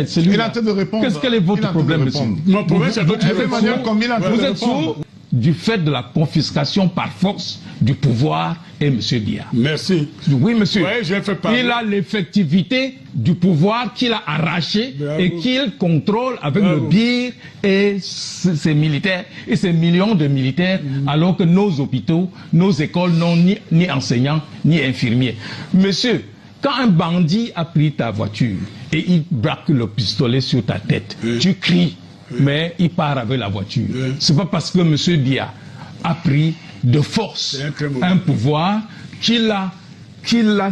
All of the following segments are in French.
Mais celui-là, il a en train de répondre. Quel est votre problème, monsieur? Mon problème, c'est que tu vous êtes sourd du fait de la confiscation par force du pouvoir et M. Dia. Merci. Oui, monsieur. Ouais, j'ai fait parler. Il a l'effectivité du pouvoir qu'il a arraché et qu'il contrôle avec le BIR et ses militaires et ses millions de militaires, alors que nos hôpitaux, nos écoles n'ont ni enseignants ni infirmiers. Monsieur, quand un bandit a pris ta voiture et il braque le pistolet sur ta tête, tu cries. Mais il part avec la voiture. C'est pas parce que M. Dia a pris de force un pouvoir qu'il a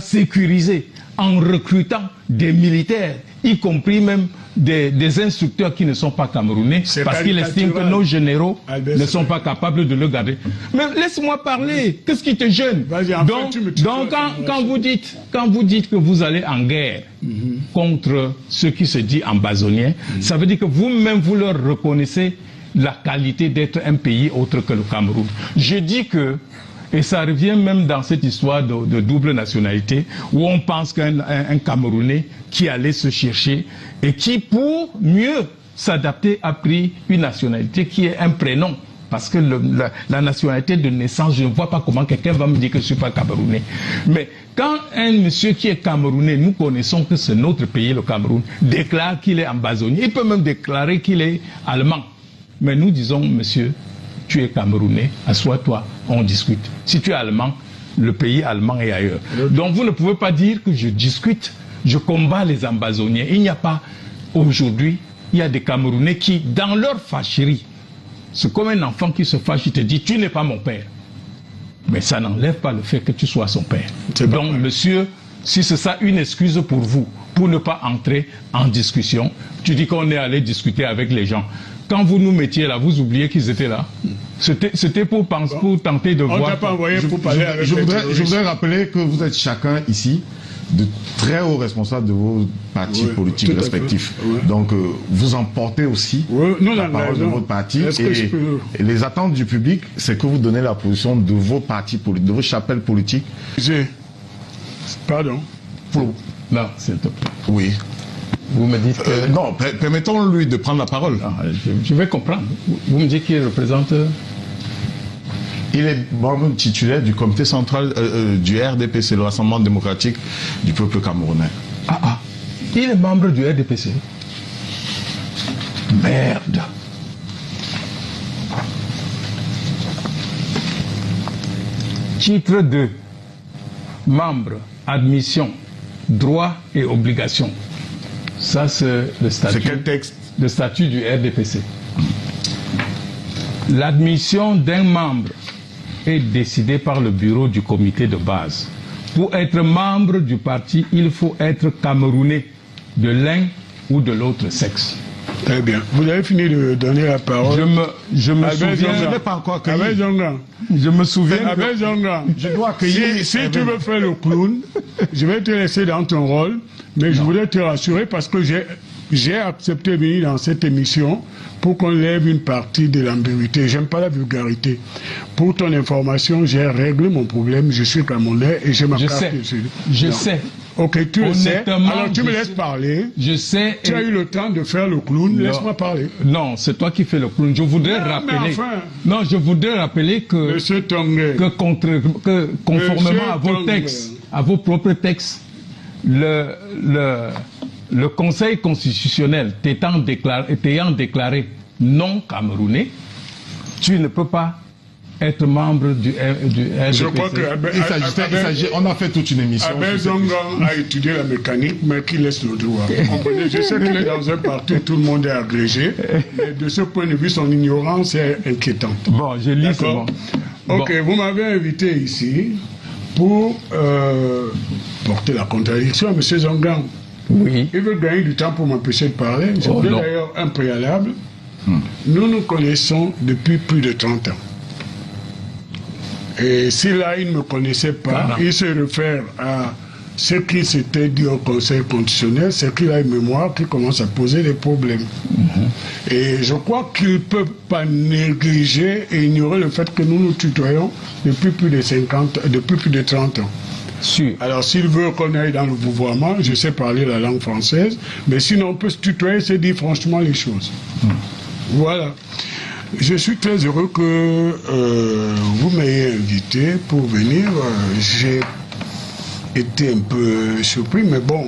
sécurisé en recrutant des militaires, y compris même des instructeurs qui ne sont pas camerounais, parce qu'il estime que nos généraux ne sont pas capables de le garder. Mais laisse-moi parler, qu'est-ce qui te gêne? Donc quand vous dites que vous allez en guerre contre ceux qui se disent ambazoniens, ça veut dire que vous-même vous leur reconnaissez la qualité d'être un pays autre que le Cameroun. Je dis que, et ça revient même dans cette histoire de double nationalité, où on pense qu'un Camerounais qui allait se chercher et qui, pour mieux s'adapter, a pris une nationalité qui est un prénom. Parce que la nationalité de naissance, je ne vois pas comment quelqu'un va me dire que je ne suis pas Camerounais. Mais quand un monsieur qui est Camerounais, nous connaissons que c'est notre pays, le Cameroun, déclare qu'il est ambazonien, il peut même déclarer qu'il est allemand. Mais nous disons, monsieur, tu es Camerounais, assois-toi, on discute. Si tu es allemand, le pays allemand est ailleurs. Donc vous ne pouvez pas dire que je discute, je combats les ambazoniens. Il n'y a pas, aujourd'hui, il y a des Camerounais qui, dans leur fâcherie, c'est comme un enfant qui se fâche, il te dit, tu n'es pas mon père. Mais ça n'enlève pas le fait que tu sois son père. Donc monsieur, si c'est ça une excuse pour vous, pour ne pas entrer en discussion, tu dis qu'on est allé discuter avec les gens. Quand vous nous mettiez là, vous oubliez qu'ils étaient là. C'était pour tenter de voir. On t'a pas envoyé pour parler avec je voudrais rappeler que vous êtes chacun ici de très hauts responsables de vos partis politiques respectifs. Donc vous emportez aussi la parole de votre parti et les attentes du public, c'est que vous donnez la position de vos partis politiques, de vos chapelles politiques. Pardon. Non, s'il te plaît. Oui. Vous me dites que... non, permettons-lui de prendre la parole. Je vais comprendre. Vous me dites qu'il représente... Il est membre titulaire du comité central du RDPC, le Rassemblement démocratique du peuple camerounais. Il est membre du RDPC. Merde. Titre 2. Membre, admission, droits et obligations. Ça, c'est le statut. C'est quel texte? Le statut du RDPC. L'admission d'un membre est décidée par le bureau du comité de base. Pour être membre du parti, il faut être camerounais de l'un ou de l'autre sexe. Très bien. Vous avez fini de donner la parole. Je me souviens. Je n'ai pas encore accueilli. Avec Zonga. Je me souviens. Avec Zonga. Je dois accueillir. Si tu veux faire le clown, je vais te laisser dans ton rôle, mais je voulais te rassurer parce que j'ai accepté de venir dans cette émission pour qu'on lève une partie de l'ambiguïté. J'aime pas la vulgarité. Pour ton information, j'ai réglé mon problème. Je suis camerounais et j'ai ma carte. Je sais. Ok, tu le sais. Alors tu me laisses parler. Je sais. Tu as eu le temps de faire le clown. Laisse-moi parler. Non, c'est toi qui fais le clown. Je voudrais rappeler. Non, je voudrais rappeler que. Monsieur Tongue. Que conformément à vos textes, à vos propres textes, le Conseil constitutionnel t'ayant déclaré non camerounais, tu ne peux pas être membre du RDPC. Je crois que on a fait toute une émission. Abel Zonga a étudié la mécanique, mais qui laisse le droit. Vous comprenez? Je sais qu'il est dans un parti où tout le monde est agrégé, mais de ce point de vue, son ignorance est inquiétante. Bon, je lis seulement. Ok, vous m'avez invité ici pour porter la contradiction à M. Zonga. Oui. Il veut gagner du temps pour m'empêcher de parler. J'ai d'ailleurs un préalable. Nous nous connaissons depuis plus de 30 ans. Et si là, il ne me connaissait pas, il se réfère à ce qui s'était dit au Conseil constitutionnel, c'est qu'il a une mémoire qui commence à poser des problèmes. Et je crois qu'il ne peut pas négliger et ignorer le fait que nous nous tutoyons depuis plus de 30 ans. Sûr. Alors, s'il veut qu'on aille dans le vouvoiement, je sais parler la langue française, mais sinon on peut se tutoyer, c'est dire franchement les choses. Voilà. Je suis très heureux que vous m'ayez invité pour venir. J'ai été un peu surpris, mais bon,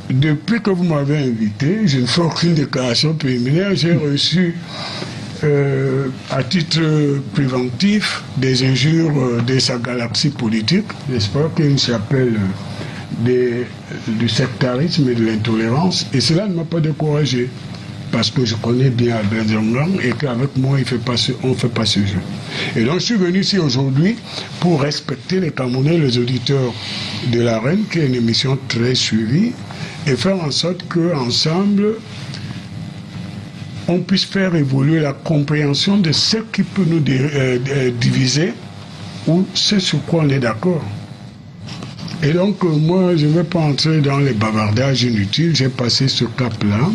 depuis que vous m'avez invité, je ne fais aucune déclaration préliminaire. J'ai reçu, à titre préventif, des injures de sa galaxie politique. J'espère qu'une chapelle du sectarisme et de l'intolérance. Et cela ne m'a pas découragé. Parce que je connais bien Albert Zongang et qu'avec moi, on ne fait pas ce jeu. Et donc, je suis venu ici aujourd'hui pour respecter les Camerounais, les auditeurs de la Reine, qui est une émission très suivie, et faire en sorte qu'ensemble, on puisse faire évoluer la compréhension de ce qui peut nous diviser ou ce sur quoi on est d'accord. Et donc, moi, je ne vais pas entrer dans les bavardages inutiles, j'ai passé ce cap-là.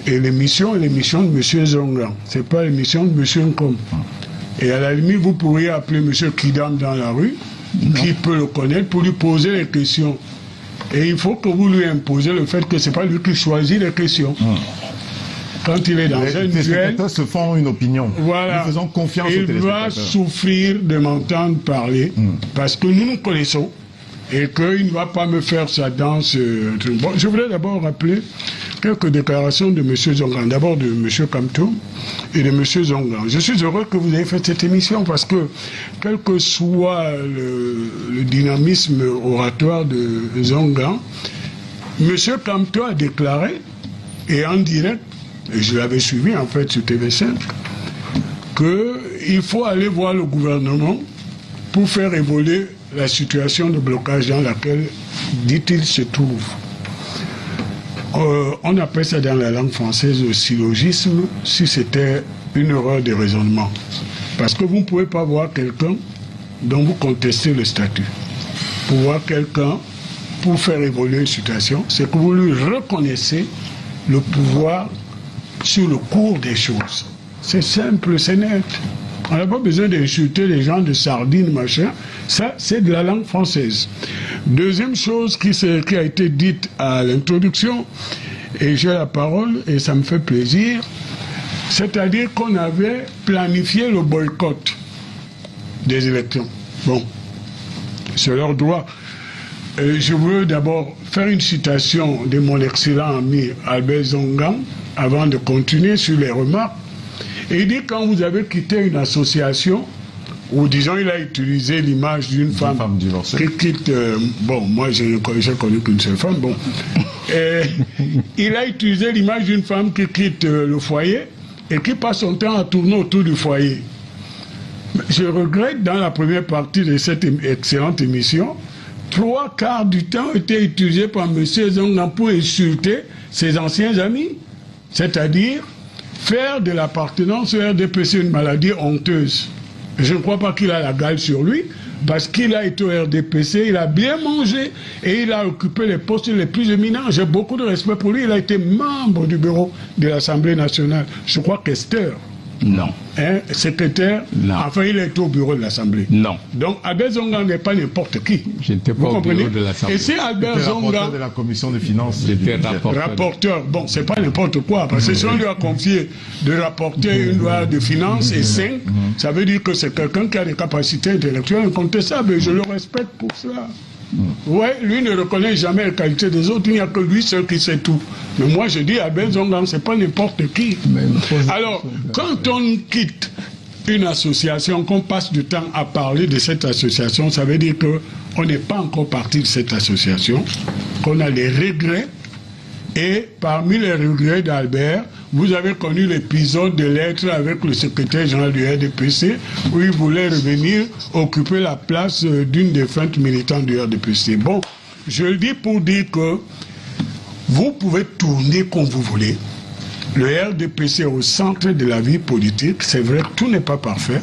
Et l'émission est l'émission de M. Zongang. Ce n'est pas l'émission de M. Nkom. Et à la limite, vous pourriez appeler M. Kidam dans la rue, qui peut le connaître, pour lui poser les questions. Et il faut que vous lui imposez le fait que ce n'est pas lui qui choisit les questions. Quand il est dans un duel... Les téléspectateurs se font une opinion. Voilà. Nous faisons confiance aux téléspectateurs. Il va souffrir de m'entendre parler, parce que nous nous connaissons. Et qu'il ne va pas me faire sa danse. Bon, je voudrais d'abord rappeler quelques déclarations de M. Zongang. D'abord de M. Kamto et de M. Zongang. Je suis heureux que vous ayez fait cette émission parce que, quel que soit le dynamisme oratoire de Zongang, M. Kamto a déclaré, et en direct, et je l'avais suivi en fait sur TV5, qu'il faut aller voir le gouvernement pour faire évoluer la situation de blocage dans laquelle, dit-il, se trouve. On appelle ça dans la langue française le syllogisme, si c'était une erreur de raisonnement. Parce que vous ne pouvez pas voir quelqu'un dont vous contestez le statut. Pour voir quelqu'un, pour faire évoluer une situation, c'est que vous lui reconnaissez le pouvoir sur le cours des choses. C'est simple, c'est net. On n'a pas besoin d'insulter les gens de sardines, machin. Ça, c'est de la langue française. Deuxième chose qui a été dite à l'introduction, et j'ai la parole, et ça me fait plaisir, c'est-à-dire qu'on avait planifié le boycott des élections. Bon, c'est leur droit. Je veux d'abord faire une citation de mon excellent ami Albert Zongang, avant de continuer sur les remarques. Et il dit, quand vous avez quitté une association, ou disons, il a utilisé l'image d'une femme qui quitte... bon, moi, j'ai connu qu'une seule femme, bon. Il a utilisé l'image d'une femme qui quitte le foyer et qui passe son temps à tourner autour du foyer. Je regrette, dans la première partie de cette excellente émission, 3/4 du temps était utilisé par M. Zongang pour insulter ses anciens amis. C'est-à-dire faire de l'appartenance au RDPC une maladie honteuse. Je ne crois pas qu'il a la gale sur lui, parce qu'il a été au RDPC, il a bien mangé et il a occupé les postes les plus éminents. J'ai beaucoup de respect pour lui. Il a été membre du bureau de l'Assemblée nationale. Je crois qu'Esther. Non. Secrétaire. Non. Enfin, il est au bureau de l'Assemblée. Non. Donc, Albert Zongang n'est pas n'importe qui. Je n'étais pas au bureau de l'Assemblée. Et c'est Albert Zongang... de la commission des finances. J'étais rapporteur. Bon, c'est pas n'importe quoi. Parce que si on lui a confié de rapporter une loi de finances et 5, ça veut dire que c'est quelqu'un qui a des capacités intellectuelles incontestables. Et je le respecte pour cela. Ouais, lui ne reconnaît jamais les qualités des autres. Il n'y a que lui seul qui sait tout. Mais moi, je dis, Albert Zongang, c'est pas n'importe qui. Alors, quand on quitte une association, qu'on passe du temps à parler de cette association, ça veut dire qu'on n'est pas encore parti de cette association, qu'on a des regrets. Et parmi les regrets d'Albert, vous avez connu l'épisode de lettres avec le secrétaire général du RDPC où il voulait revenir occuper la place d'une défunte militante du RDPC. Bon, je le dis pour dire que vous pouvez tourner comme vous voulez. Le RDPC est au centre de la vie politique. C'est vrai que tout n'est pas parfait.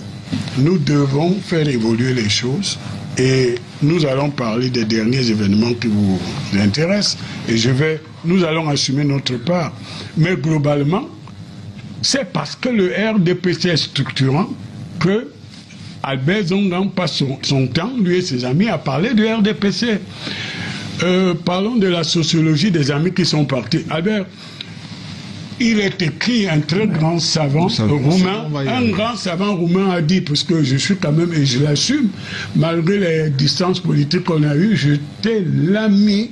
Nous devons faire évoluer les choses. Et nous allons parler des derniers événements qui vous intéressent. Et nous allons assumer notre part. Mais globalement, c'est parce que le RDPC est structurant que Albert Zongan passe son temps, lui et ses amis, à parler du RDPC. Parlons de la sociologie des amis qui sont partis. Albert, il est écrit, un très grand savant roumain, un grand savant roumain a dit, parce que je suis quand même, et je l'assume, malgré les distances politiques qu'on a eues, j'étais l'ami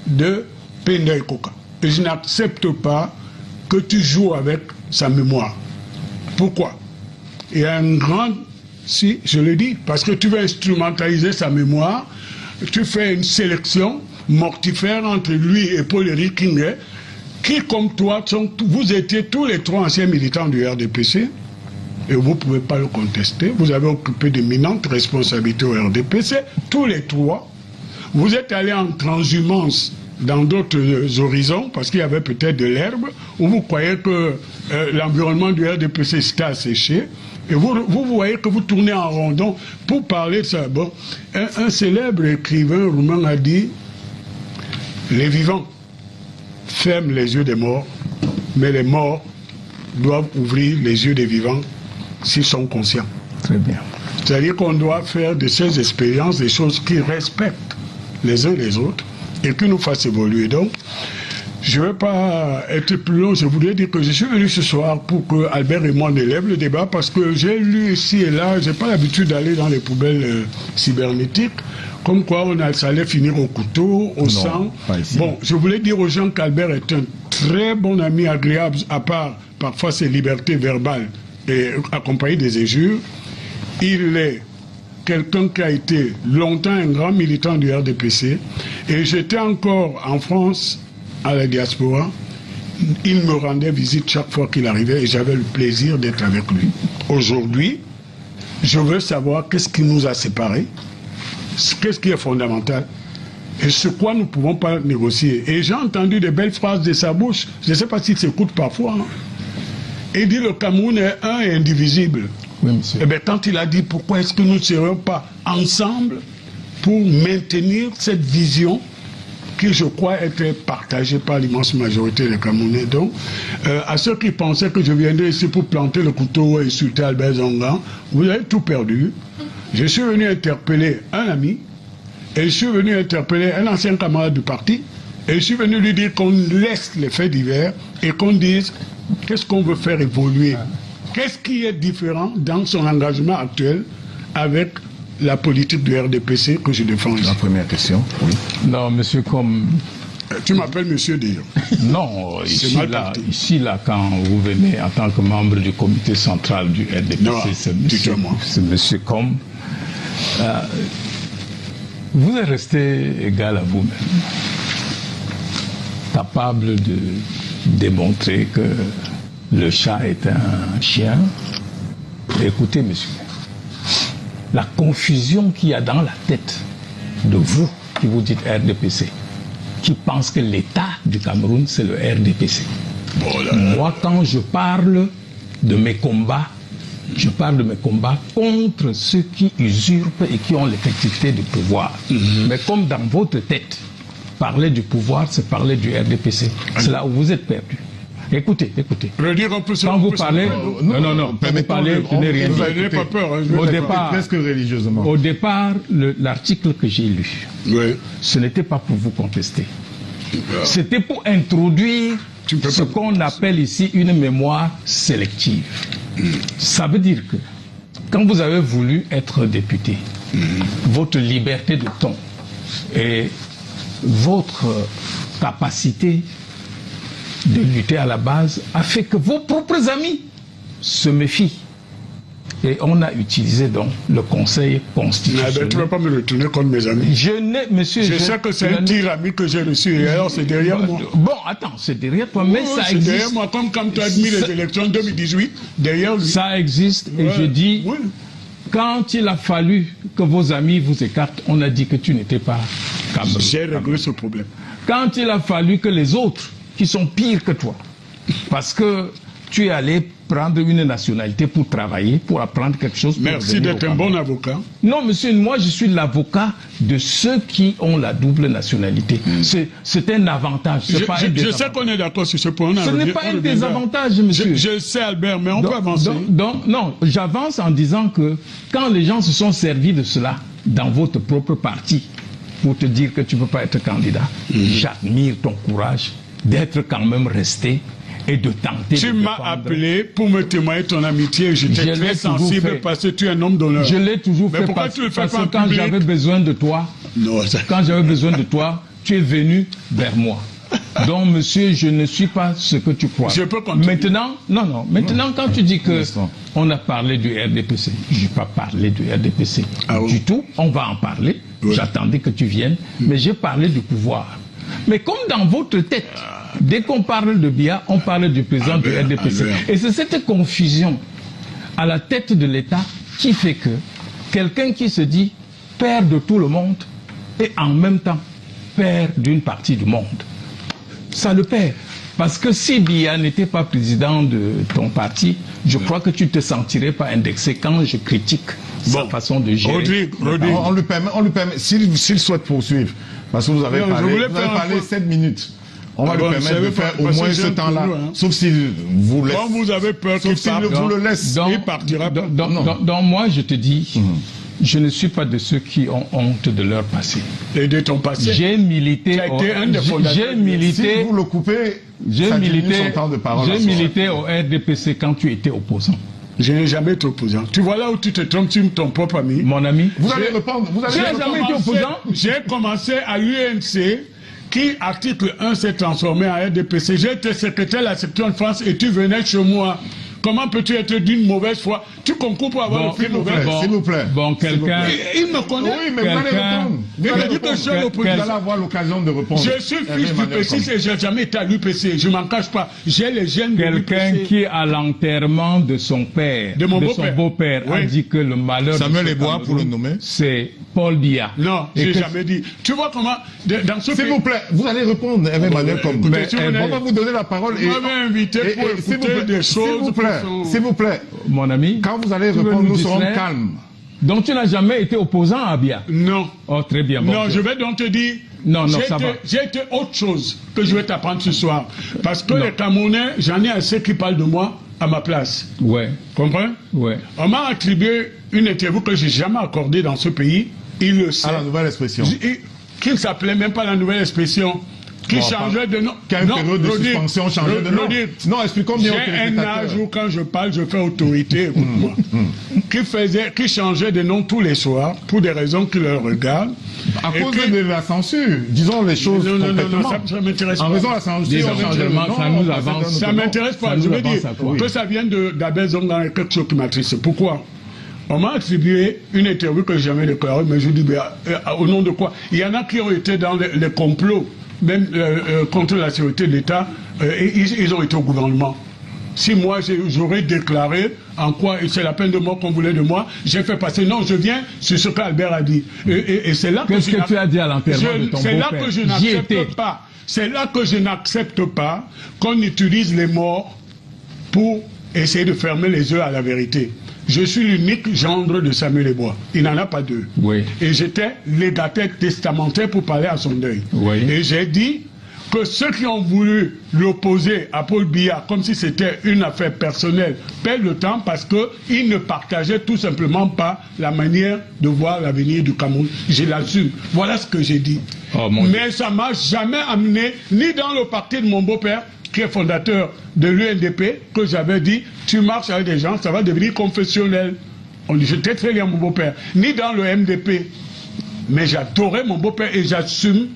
de Penda Ikoka. Et je n'accepte pas que tu joues avec sa mémoire. Pourquoi? Il y a un grand... Si, je le dis, parce que tu veux instrumentaliser sa mémoire, tu fais une sélection mortifère entre lui et Paul-Éric Kinguet, qui, comme toi, vous étiez tous les trois anciens militants du RDPC, et vous ne pouvez pas le contester. Vous avez occupé d'éminentes responsabilités au RDPC, tous les trois. Vous êtes allés en transhumance dans d'autres horizons, parce qu'il y avait peut-être de l'herbe, où vous croyez que l'environnement du RDPC s'était asséché, et vous voyez que vous tournez en rondon pour parler de ça. Bon, un célèbre écrivain roumain a dit « Les vivants ferment les yeux des morts, mais les morts doivent ouvrir les yeux des vivants s'ils sont conscients. » Très bien. C'est-à-dire qu'on doit faire de ces expériences des choses qui respectent les uns les autres et qui nous fassent évoluer. Donc, je ne vais pas être plus long. Je voudrais dire que je suis venu ce soir pour que Albert et moi on élève le débat, parce que j'ai lu ici et là, je n'ai pas l'habitude d'aller dans les poubelles cybernétiques, comme quoi ça allait finir au couteau, au sang. Bon, je voulais dire aux gens qu'Albert est un très bon ami agréable, à part parfois ses libertés verbales et accompagné des injures. Il est quelqu'un qui a été longtemps un grand militant du RDPC, et j'étais encore en France à la diaspora. Il me rendait visite chaque fois qu'il arrivait et j'avais le plaisir d'être avec lui. Aujourd'hui, je veux savoir qu'est-ce qui nous a séparés, qu'est-ce qui est fondamental et sur quoi nous ne pouvons pas négocier. Et j'ai entendu des belles phrases de sa bouche, je ne sais pas s'il s'écoute parfois. Hein. Il dit le Cameroun est un et indivisible. Oui, monsieur. Et bien, quand il a dit pourquoi est-ce que nous ne serions pas ensemble pour maintenir cette vision qui, je crois, était partagée par l'immense majorité des Camerounais. Donc, à ceux qui pensaient que je viendrais ici pour planter le couteau et insulter Albert Zongan, vous avez tout perdu. Je suis venu interpeller un ami, et je suis venu interpeller un ancien camarade du parti, et je suis venu lui dire qu'on laisse les faits divers et qu'on dise qu'est-ce qu'on veut faire évoluer. Qu'est-ce qui est différent dans son engagement actuel avec la politique du RDPC que je défends ici? La première question, oui. Non, monsieur, comme... Tu m'appelles monsieur d'ailleurs. Non, ici là, quand vous venez en tant que membre du comité central du RDPC, c'est monsieur Comme. Vous êtes resté égal à vous-même, capable de démontrer que le chat est un chien. Écoutez, monsieur, la confusion qu'il y a dans la tête de vous qui vous dites RDPC, qui pense que l'État du Cameroun, c'est le RDPC. Moi, quand je parle de mes combats, je parle de mes combats contre ceux qui usurpent et qui ont l'effectivité du pouvoir. Mais comme dans votre tête, parler du pouvoir, c'est parler du RDPC. C'est là où vous êtes perdu. Écoutez. Quand vous parlez... Non, quand vous parlez, je n'ai rien dit. Vous n'avez pas peur. Au départ, presque religieusement. Au départ, l'article que j'ai lu, ce n'était pas pour vous contester. C'était pour introduire ce qu'on appelle ici une mémoire sélective. Ça veut dire que quand vous avez voulu être député, votre liberté de ton et votre capacité de lutter à la base a fait que vos propres amis se méfient. Et on a utilisé donc le Conseil constitutionnel. Tu ne vas pas me retourner contre mes amis. Je sais que c'est un tir ami que j'ai reçu et alors c'est derrière moi. Bon, attends, c'est derrière toi, mais ça existe. C'est derrière moi, comme quand tu as admis les élections 2018, derrière lui. Ça existe et je dis, quand il a fallu que vos amis vous écartent, on a dit que tu n'étais pas Cameroun. J'ai réglé ce problème. Quand il a fallu que les autres, qui sont pires que toi, parce que tu es allé prendre une nationalité pour travailler, pour apprendre quelque chose. Merci d'être un bon avocat. Non, monsieur, moi je suis l'avocat de ceux qui ont la double nationalité. C'est un avantage. Je sais qu'on est d'accord sur ce point. Ce n'est pas un désavantage, monsieur. Je sais, Albert, mais on peut avancer. Non, j'avance en disant que quand les gens se sont servis de cela dans votre propre parti pour te dire que tu ne peux pas être candidat, j'admire ton courage d'être quand même resté et de tenter. Tu m'as appelé pour me témoigner ton amitié. J'étais très sensible parce que tu es un homme d'honneur. Je l'ai toujours fait. Mais pourquoi tu le fais pas en public? Quand j'avais besoin de toi, tu es venu vers moi. Donc, monsieur, je ne suis pas ce que tu crois. Je peux continuer. Maintenant, quand tu dis que on a parlé du RDPC, je n'ai pas parlé du RDPC du tout. On va en parler. Oui. J'attendais que tu viennes, mais j'ai parlé du pouvoir. Mais comme dans votre tête, dès qu'on parle de Biya, on parle du président du RDPC. Et c'est cette confusion à la tête de l'État qui fait que quelqu'un qui se dit père de tout le monde et en même temps père d'une partie du monde, ça le perd. Parce que si Biya n'était pas président de ton parti, je crois que tu ne te sentirais pas indexé quand je critique sa façon de gérer. Rodrigue. On lui permet, s'il souhaite poursuivre, parce que vous avez parlé 7 minutes. On va lui permettre de faire au moins ce temps-là, sauf si vous laissez. Quand vous avez peur qu'il parte, vous le laissez. Il partira pas. Donc moi, je te dis, je ne suis pas de ceux qui ont honte de leur passé. Et de ton passé. J'ai milité. Si vous le coupez, j'ai milité au RDPC quand tu étais opposant. Je n'ai jamais été opposant. Tu vois là où tu te trompes sur ton propre ami. Mon ami. Vous allez répondre. Tu n'as jamais été opposant. J'ai commencé à l'UNC, qui, article 1, s'est transformé en RDPC. J'étais secrétaire de la section de France et tu venais chez moi. Comment peux-tu être d'une mauvaise foi? Tu concours pour avoir le film mauvais. S'il vous plaît. Bon, quelqu'un. Il me connaît. Oui, mais vous allez répondre. Vous allez avoir l'occasion de répondre. Je suis fils du P6 et je n'ai jamais été à l'UPC. Je ne m'en cache pas. J'ai les gènes de l'UPC. Quelqu'un qui, à l'enterrement de son père, de son beau-père, a dit que le malheur Samuel Eboa, pour le nommer, c'est Paul Biya. Non, je n'ai jamais dit. Tu vois comment, dans ce S'il vous plaît, vous allez répondre, Emmanuel Kombo. On va vous donner la parole. Vous m'avez invité pour écouter des choses. S'il vous plaît, mon ami, quand vous allez répondre, nous serons calmes. Donc tu n'as jamais été opposant à Biya? Non. Oh, très bien. Bon, non, je vais donc te dire. Non, ça va. J'ai été autre chose que je vais t'apprendre ce soir. Parce que les Camerounais, j'en ai assez qui parlent de moi à ma place. Ouais. Comprends? Ouais. On m'a attribué une interview que j'ai jamais accordée dans ce pays. Il le sait. À la nouvelle expression. Qui ne s'appelait même pas la nouvelle expression. Qui changeait de nom. Quelle période de suspension changeait de nom. Non, expliquons bien. J'ai un âge où quand je parle, je fais autorité, écoute-moi. Qui changeait de nom tous les soirs pour des raisons qui leur regardent. À cause de la censure, disons les choses concrètement. Non, ça m'intéresse pas. En raison de la censure, ça nous avance. Ça m'intéresse pas. Je veux dire que ça vient d'Abel Zongan et quelque chose qui m'attriste. Pourquoi? On m'a attribué une interview que j'ai jamais déclarée, mais je dis, au nom de quoi? Il y en a qui ont été dans les complots, même contre la sécurité de l'État, et ils ont été au gouvernement. Si moi j'aurais déclaré en quoi c'est la peine de mort qu'on voulait de moi, j'ai fait passer. Non, je viens sur ce qu'Albert a dit. Et c'est là Qu'est-ce que tu as dit à l'enterrement de ton beau-père? C'est là que je n'accepte pas. C'est là que je n'accepte pas qu'on utilise les morts pour essayer de fermer les yeux à la vérité. Je suis l'unique gendre de Samuel Eboa. Il n'en a pas deux. Oui. Et j'étais légataire testamentaire pour parler à son deuil. Oui. Et j'ai dit que ceux qui ont voulu l'opposer à Paul Biya, comme si c'était une affaire personnelle, perdent le temps parce qu'ils ne partageaient tout simplement pas la manière de voir l'avenir du Cameroun. Je l'assume. Voilà ce que j'ai dit. Oh, mais ça ne m'a jamais amené, ni dans le parti de mon beau-père, qui est fondateur de l'UNDP, que j'avais dit, tu marches avec des gens, ça va devenir confessionnel. On dit, j'étais très bien mon beau-père. Ni dans le MDP. Mais j'adorais mon beau-père et j'assume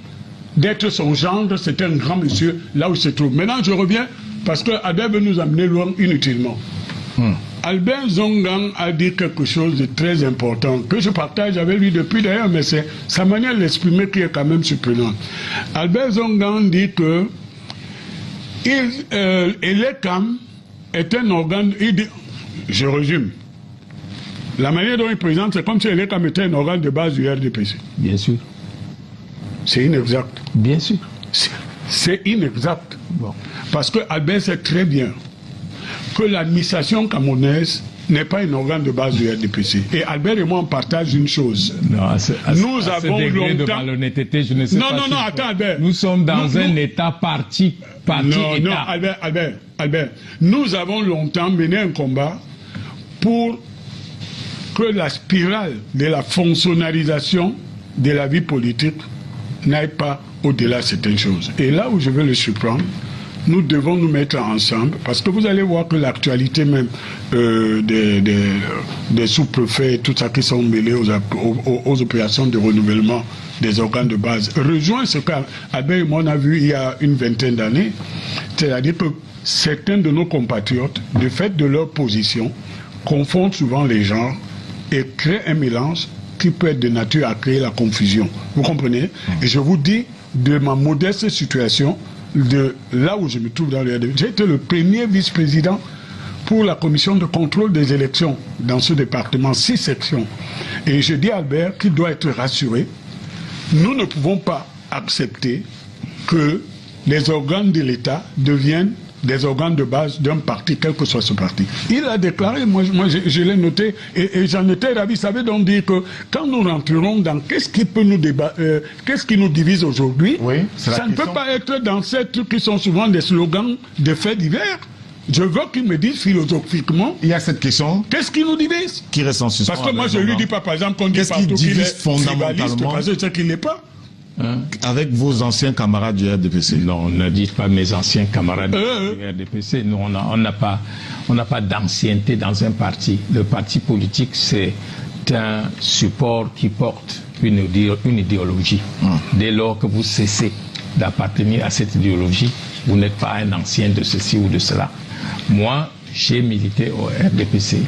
d'être son gendre. C'est un grand monsieur, là où il se trouve. Maintenant, je reviens, parce que Albert veut nous amener loin inutilement. Albert Zongan a dit quelque chose de très important, que je partage avec lui depuis d'ailleurs, mais c'est sa manière de l'exprimer qui est quand même surprenante. Albert Zongan dit que l'ECAM est un organe, je résume, la manière dont il présente, c'est comme si l'ECAM était un organe de base du RDPC. Bien sûr. C'est inexact. Bien sûr. C'est inexact. Bon. Parce que Albert sait très bien que l'administration camerounaise n'est pas un organe de base du RDPC. Et Albert et moi, on partage une chose. Non, nous avons longtemps... de malhonnêteté, je ne sais pas. Non, attends, Albert. Nous sommes dans un État parti. Non, Albert. Nous avons longtemps mené un combat pour que la spirale de la fonctionnalisation de la vie politique n'aille pas au-delà de certaines choses. Et là où je veux le surprendre, nous devons nous mettre ensemble, parce que vous allez voir que l'actualité même des sous-préfets et tout ça qui sont mêlés aux opérations de renouvellement des organes de base rejoint ce qu'Albert et moi on a vu il y a une vingtaine d'années, c'est-à-dire que certains de nos compatriotes, du fait de leur position, confondent souvent les genres et créent un mélange qui peut être de nature à créer la confusion. Vous comprenez? Et je vous dis, de ma modeste situation, de là où je me trouve dans le RDPC, j'ai été le premier vice-président pour la commission de contrôle des élections dans ce département, 6 sections. Et je dis à Albert qu'il doit être rassuré. Nous ne pouvons pas accepter que les organes de l'État deviennent des organes de base d'un parti, quel que soit ce parti. Il a déclaré, moi je l'ai noté, et j'en étais ravi. Ça veut donc dire que quand nous rentrerons dans qu'est-ce qui peut nous qu'est-ce qui nous divise aujourd'hui, ça ne peut pas être dans ces trucs qui sont souvent des slogans de faits divers. Je veux qu'il me dise philosophiquement. Il y a cette question. Qu'est-ce qui nous divise? Qui reste en suspens. Parce que moi je lui dis pas, par exemple, qu'on dit partout qu'il est tribaliste, parce que c'est qu'il n'est pas. Avec vos anciens camarades du RDPC. Non, ne dites pas mes anciens camarades du RDPC. Nous, on n'a pas d'ancienneté dans un parti. Le parti politique, c'est un support qui porte une idéologie. Dès lors que vous cessez d'appartenir à cette idéologie, vous n'êtes pas un ancien de ceci ou de cela. Moi, j'ai milité au RDPC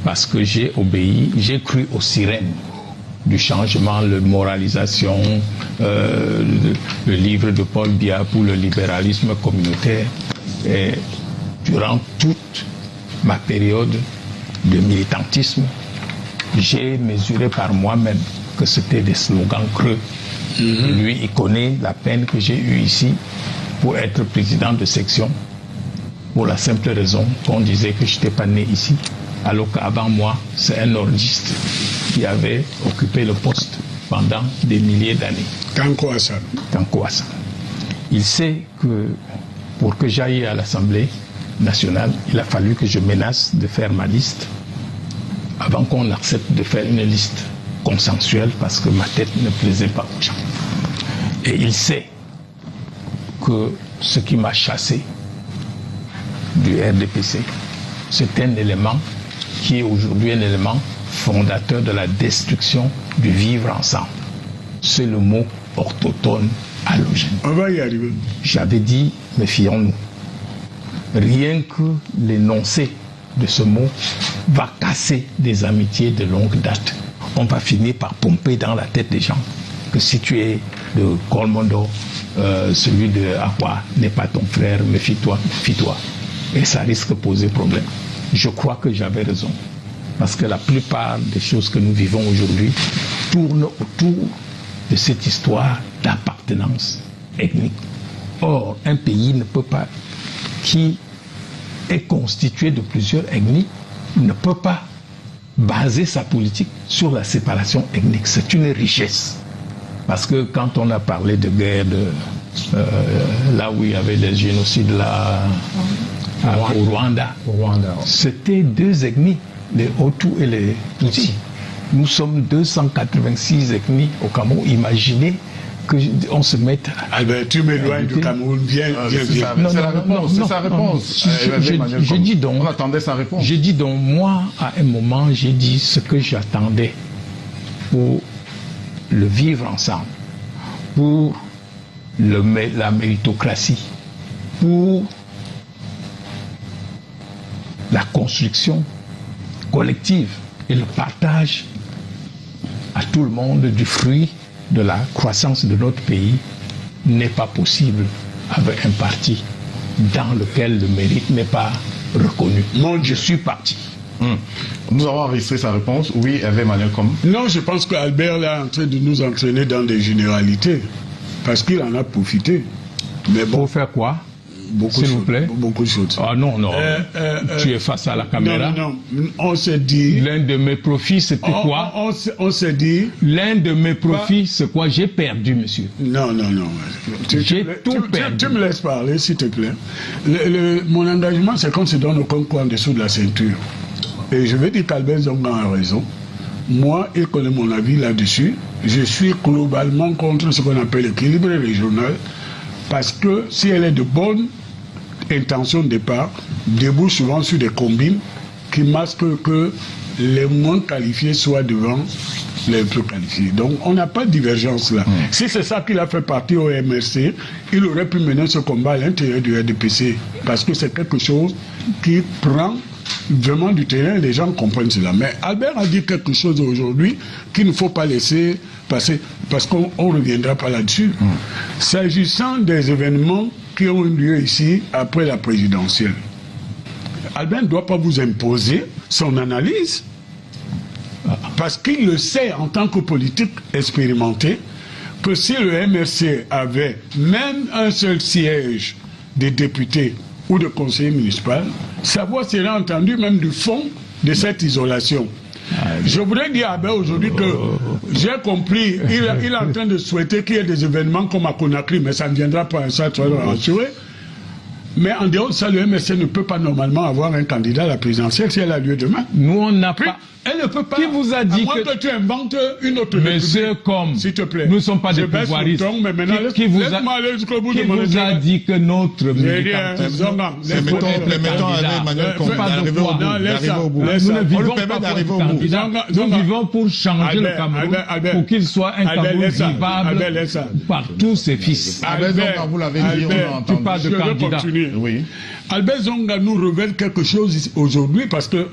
parce que j'ai obéi, j'ai cru aux sirènes du changement, la moralisation, le livre de Paul Biya pour le libéralisme communautaire. Et durant toute ma période de militantisme, j'ai mesuré par moi-même que c'était des slogans creux. Lui, il connaît la peine que j'ai eue ici pour être président de section, pour la simple raison qu'on disait que je n'étais pas né ici, alors qu'avant moi, c'est un nordiste qui avait occupé le poste pendant des milliers d'années. Tanko Hassan. Il sait que pour que j'aille à l'Assemblée nationale, il a fallu que je menace de faire ma liste avant qu'on accepte de faire une liste consensuelle parce que ma tête ne plaisait pas aux gens. Et il sait que ce qui m'a chassé du RDPC, c'est un élément qui est aujourd'hui un élément fondateur de la destruction du vivre ensemble. C'est le mot orthophone allogène. On va y arriver. J'avais dit, méfions-nous. Rien que l'énoncé de ce mot va casser des amitiés de longue date. On va finir par pomper dans la tête des gens que si tu es de Kolmondo, celui de Akwa n'est pas ton frère, méfie-toi, méfie-toi. Et ça risque de poser problème. Je crois que j'avais raison. Parce que la plupart des choses que nous vivons aujourd'hui tournent autour de cette histoire d'appartenance ethnique. Or, un pays ne peut pas, qui est constitué de plusieurs ethnies, ne peut pas baser sa politique sur la séparation ethnique. C'est une richesse. Parce que quand on a parlé de guerre, là où il y avait des génocides au Rwanda, c'était deux ethnies, les Hutus et les Tutsis. Nous sommes 286 ethnies au Cameroun. Imaginez qu'on se mette... Albert, tu m'éloignes du Cameroun, viens. C'est sa réponse. Je dis donc... On attendait sa réponse. Je dis donc, moi, à un moment, j'ai dit ce que j'attendais pour le vivre ensemble, pour la méritocratie, pour la construction collective et le partage à tout le monde du fruit de la croissance de notre pays n'est pas possible avec un parti dans lequel le mérite n'est pas reconnu. Non, je suis parti. Nous avons enregistré sa réponse. Oui, Hervé Malcolm. Non, je pense qu'Albert est en train de nous entraîner dans des généralités parce qu'il en a profité. Mais bon, pour faire quoi? S'il vous plaît. Beaucoup de choses. Ah non, non. Tu es face à la caméra. Non. On s'est dit... L'un de mes profits, c'était quoi? On s'est dit... L'un de mes profits, c'est quoi? J'ai perdu, monsieur. Non. J'ai tout perdu. Tu me laisses parler, s'il te plaît. Mon engagement, c'est qu'on se donne aucun coin en dessous de la ceinture. Et je vais dire qu'Albert Zonga a raison. Moi, il connaît mon avis là-dessus. Je suis globalement contre ce qu'on appelle l'équilibre régional, parce que si elle est de bonne intention de départ, débouche souvent sur des combines qui masquent que les moins qualifiés soient devant les plus qualifiés. Donc on n'a pas de divergence là. Si c'est ça qu'il a fait partie au MRC, il aurait pu mener ce combat à l'intérieur du RDPC, parce que c'est quelque chose qui prend vraiment du terrain, les gens comprennent cela. Mais Albert a dit quelque chose aujourd'hui qu'il ne faut pas laisser passer, parce qu'on ne reviendra pas là-dessus. S'agissant des événements qui ont eu lieu ici après la présidentielle, Albert ne doit pas vous imposer son analyse, parce qu'il le sait en tant que politique expérimenté, que si le MRC avait même un seul siège de députés ou de conseiller municipal, sa voix serait entendue même du fond de cette isolation. Je voudrais dire à Albert aujourd'hui que j'ai compris, il est en train de souhaiter qu'il y ait des événements comme à Conakry, mais ça ne viendra pas, ça tu vas le rassurer. Mais en dehors de ça, le MSC ne peut pas normalement avoir un candidat à la présidentielle si elle a lieu demain. Nous, on n'a pas... Elle ne peut pas. Qui vous a dit que tu inventes une autre Monsieur comme, s'il te plaît. Nous ne sommes pas des pouvoiristes. Qui vous a dit que notre militant... Mettons Emmanuel Combe d'arriver au bout. Nous ne vivons pas pour un candidat. Nous vivons pour changer le Cameroun, pour qu'il soit un Cameroun vivable par tous ses fils. Albert, vous l'avez dit, on a entendu. Tu parles de candidat. Oui. Albert Zonga nous révèle quelque chose aujourd'hui, parce que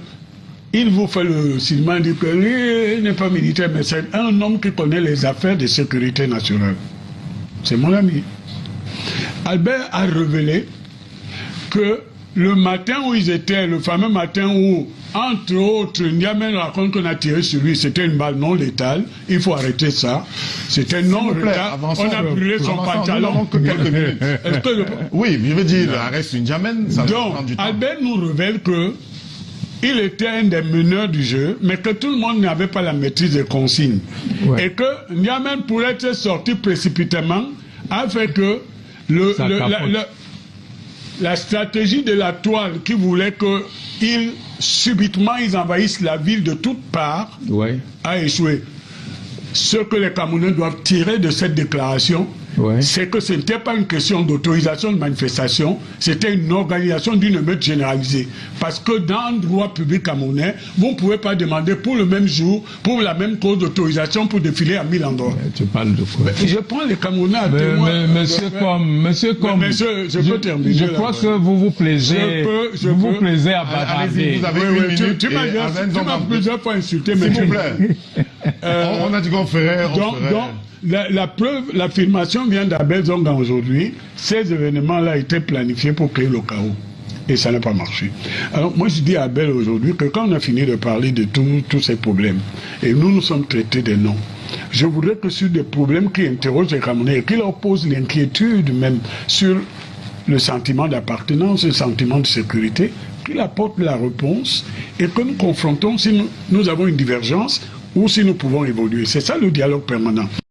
il vous fait le cinéma, dit qu'il n'est pas militaire, mais c'est un homme qui connaît les affaires de sécurité nationale. C'est mon ami. Albert a révélé que le matin où ils étaient, le fameux matin où, entre autres, Ndiamé raconte qu'on a tiré sur lui, c'était une balle non létale, il faut arrêter ça. C'était non létal, on a brûlé son pantalon. Que quelques minutes. Oui, je veux dire, arrête Ndiamé, ça prend du temps. Albert nous révèle que il était un des meneurs du jeu, mais que tout le monde n'avait pas la maîtrise des consignes. Ouais. Et que Ndiamé, pour être sorti précipitamment, a fait que la stratégie de la toile qui voulait qu'ils subitement ils envahissent la ville de toutes parts a échoué. Ce que les Camerounais doivent tirer de cette déclaration, c'est que ce n'était pas une question d'autorisation de manifestation, c'était une organisation d'une émeute généralisée. Parce que dans le droit public camerounais, vous ne pouvez pas demander pour le même jour, pour la même cause d'autorisation pour défiler à 1000 endroits. Tu parles de quoi? Je prends les Camerounais à témoin. Monsieur, je peux terminer. Je crois que vous vous plaisez. Vous plaisez à bavarder. Vous avez une minute. Tu m'as plusieurs fois insulté. S'il vous plaît. On a dit qu'on ferait. La preuve, l'affirmation vient d'Abel Zonga aujourd'hui. Ces événements-là étaient planifiés pour créer le chaos. Et ça n'a pas marché. Alors moi je dis à Abel aujourd'hui que quand on a fini de parler de tous ces problèmes, et nous sommes traités des noms, je voudrais que sur des problèmes qui interrogent les Camerounais et qui leur posent l'inquiétude même sur le sentiment d'appartenance, le sentiment de sécurité, qu'il apporte la réponse et que nous confrontons si nous avons une divergence ou si nous pouvons évoluer. C'est ça le dialogue permanent.